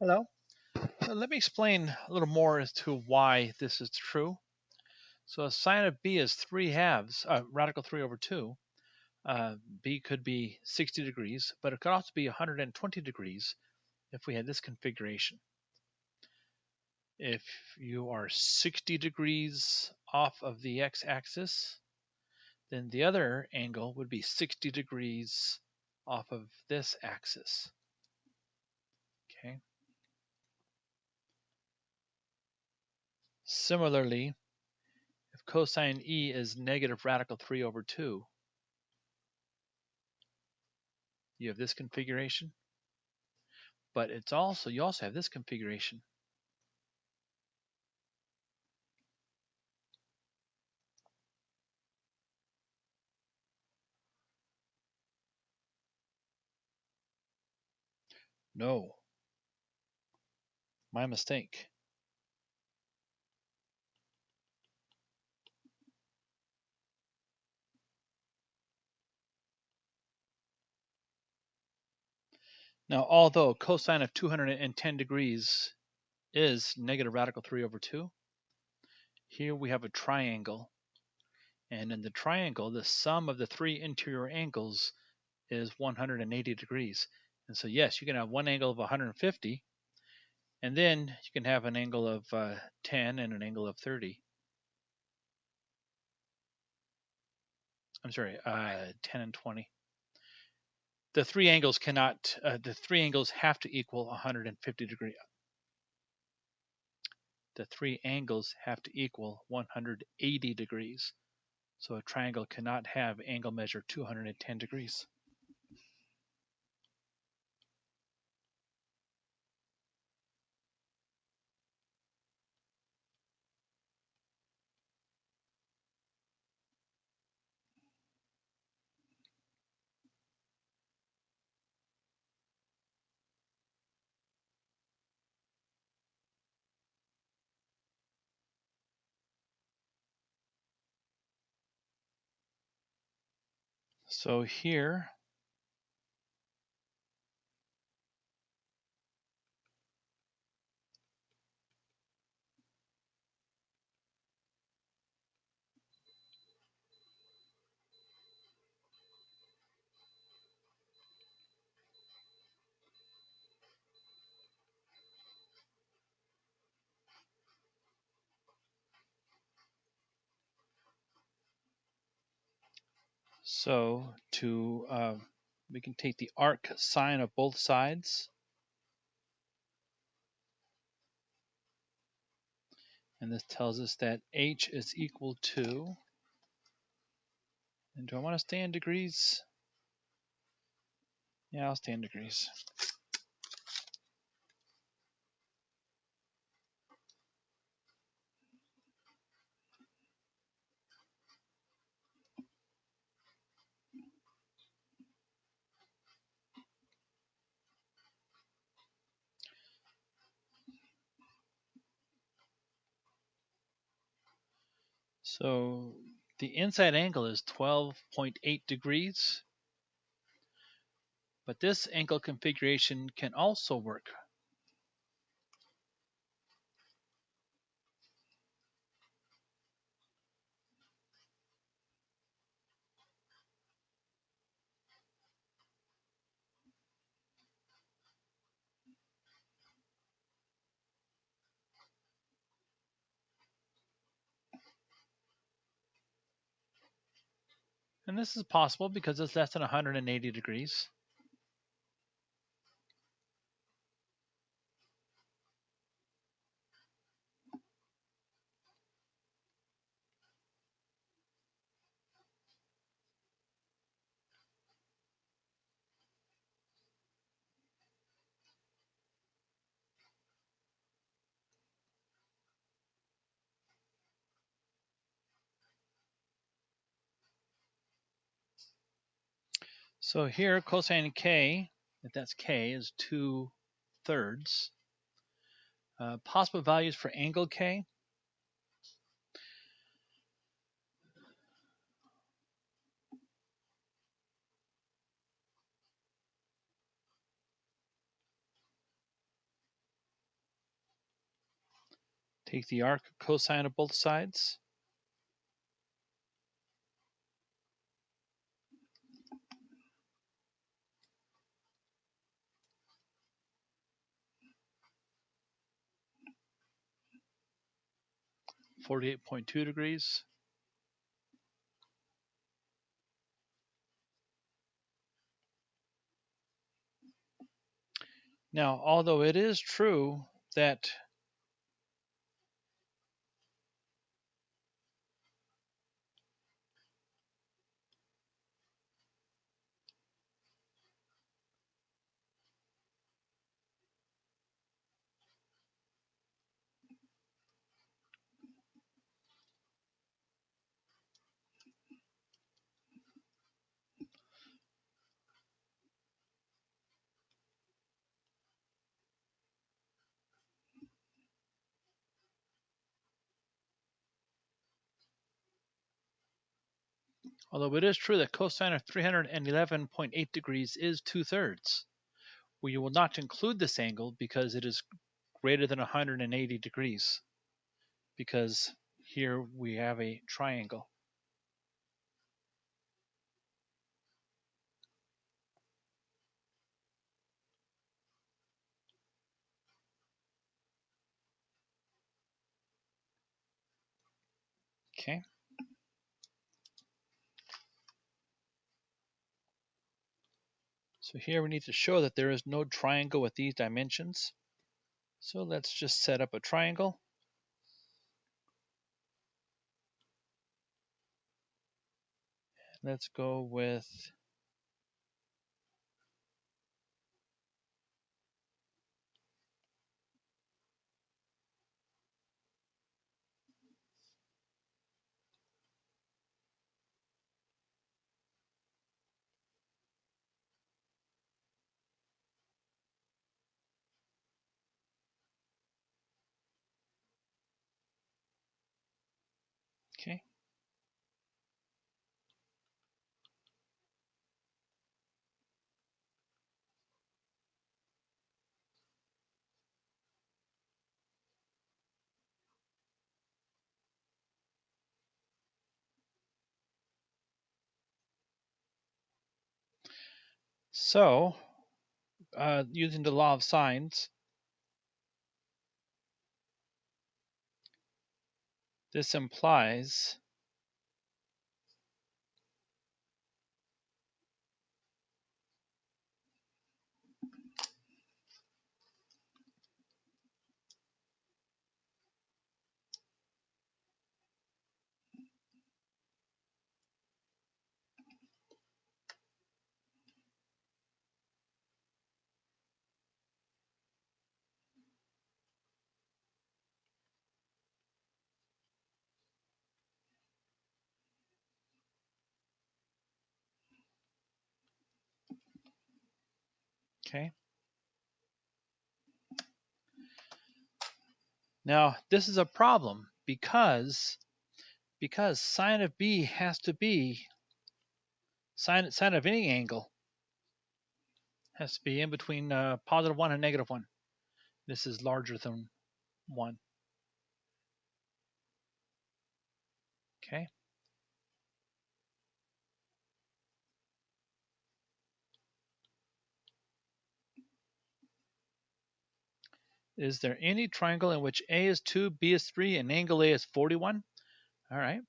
Hello. Let me explain a little more as to why this is true. So a sine of b is 3 halves, radical 3 over 2. B could be 60 degrees, but it could also be 120 degrees if we had this configuration. If you are 60 degrees off of the x-axis, then the other angle would be 60 degrees off of this axis. Okay. Similarly, if cosine E is negative radical 3 over 2, you have this configuration, but you also have this configuration. No, my mistake. Now, although cosine of 210 degrees is negative radical 3 over 2, here we have a triangle. And in the triangle, the sum of the three interior angles is 180 degrees. And so, yes, you can have one angle of 150, and then you can have an angle of 10 and an angle of 30. I'm sorry, 10 and 20. The three angles have to equal 150 degrees. The three angles have to equal 180 degrees. So a triangle cannot have angle measure 210 degrees. So here, we can take the arc sine of both sides, and this tells us that h is equal to, and do I want to stay in degrees? Yeah, I'll stay in degrees. So the inside angle is 12.8 degrees, but this angle configuration can also work. And this is possible because it's less than 180 degrees. So here, cosine k, if that's k, is 2/3. Possible values for angle k. Take the arc cosine of both sides. (48.2 degrees). Now, although it is true that cosine of 311.8 degrees is 2/3, we will not include this angle because it is greater than 180 degrees, because here we have a triangle. Okay. So here we need to show that there is no triangle with these dimensions. So let's just set up a triangle. Let's go with okay. So using the law of sines, this implies okay. Now this is a problem because sine of b has to be sine of any angle has to be in between +1 and -1. This is larger than 1. Okay. Is there any triangle in which A is 2, B is 3, and angle A is 41? All right.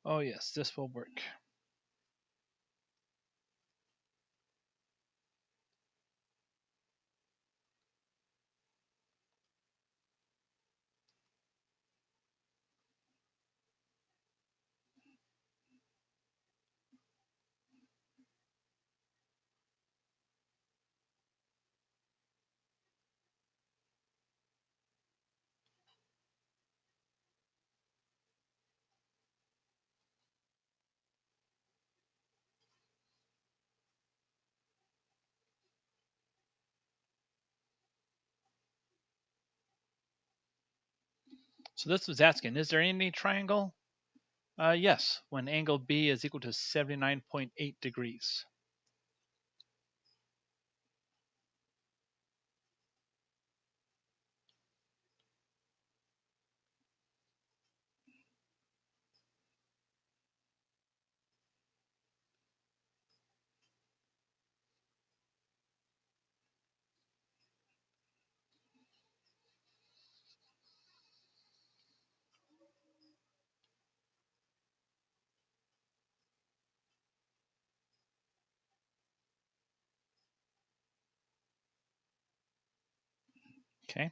Oh yes, this will work. So this was asking, is there any triangle? Yes, when angle B is equal to 79.8 degrees. Okay.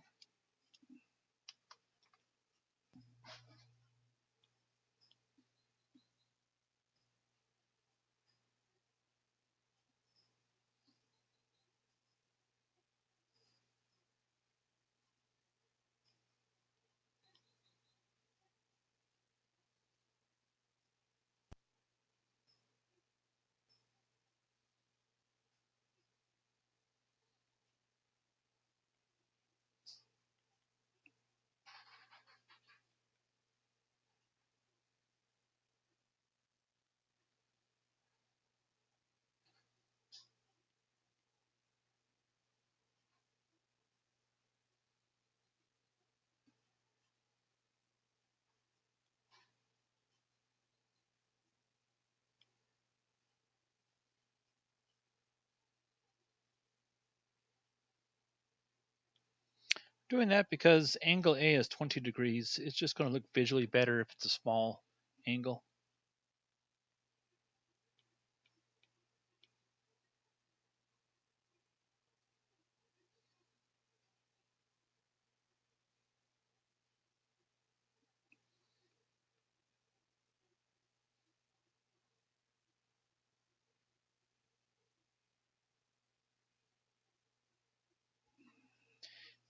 Doing that because angle A is 20 degrees. It's just going to look visually better if it's a small angle.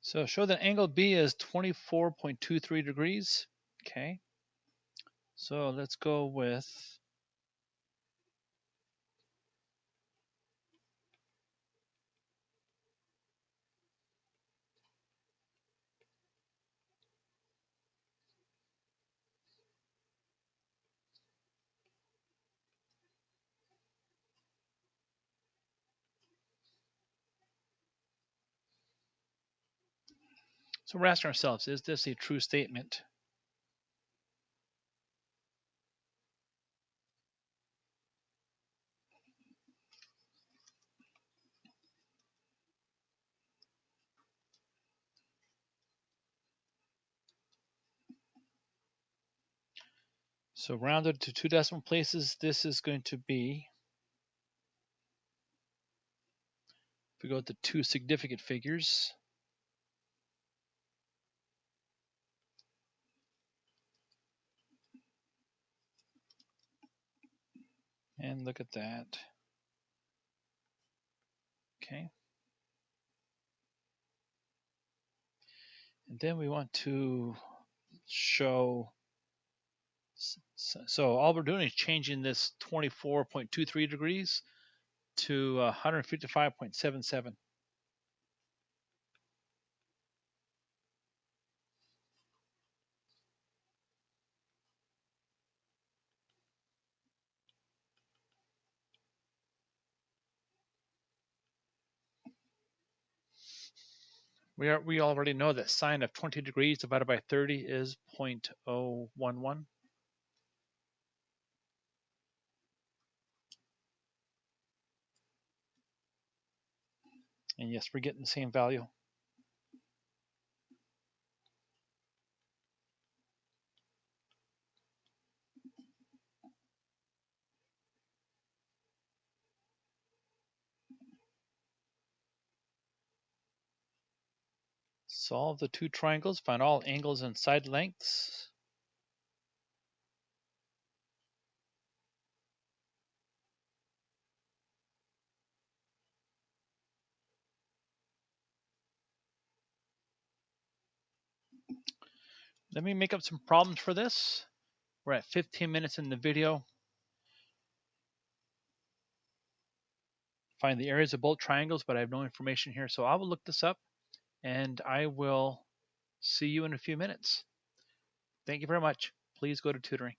So show that angle B is 24.23 degrees. Okay. So let's go with, so we're asking ourselves, is this a true statement? So rounded to 2 decimal places, this is going to be, if we go to 2 significant figures, and look at that. Okay. And then we want to show, so all we're doing is changing this 24.23 degrees to 155.77. We already know that sine of 20 degrees divided by 30 is 0.011. And yes, we're getting the same value. Solve the two triangles, find all angles and side lengths. Let me make up some problems for this. We're at 15 minutes in the video. Find the areas of both triangles, but I have no information here, so I will look this up and I will see you in a few minutes. Thank you very much. Please go to tutoring.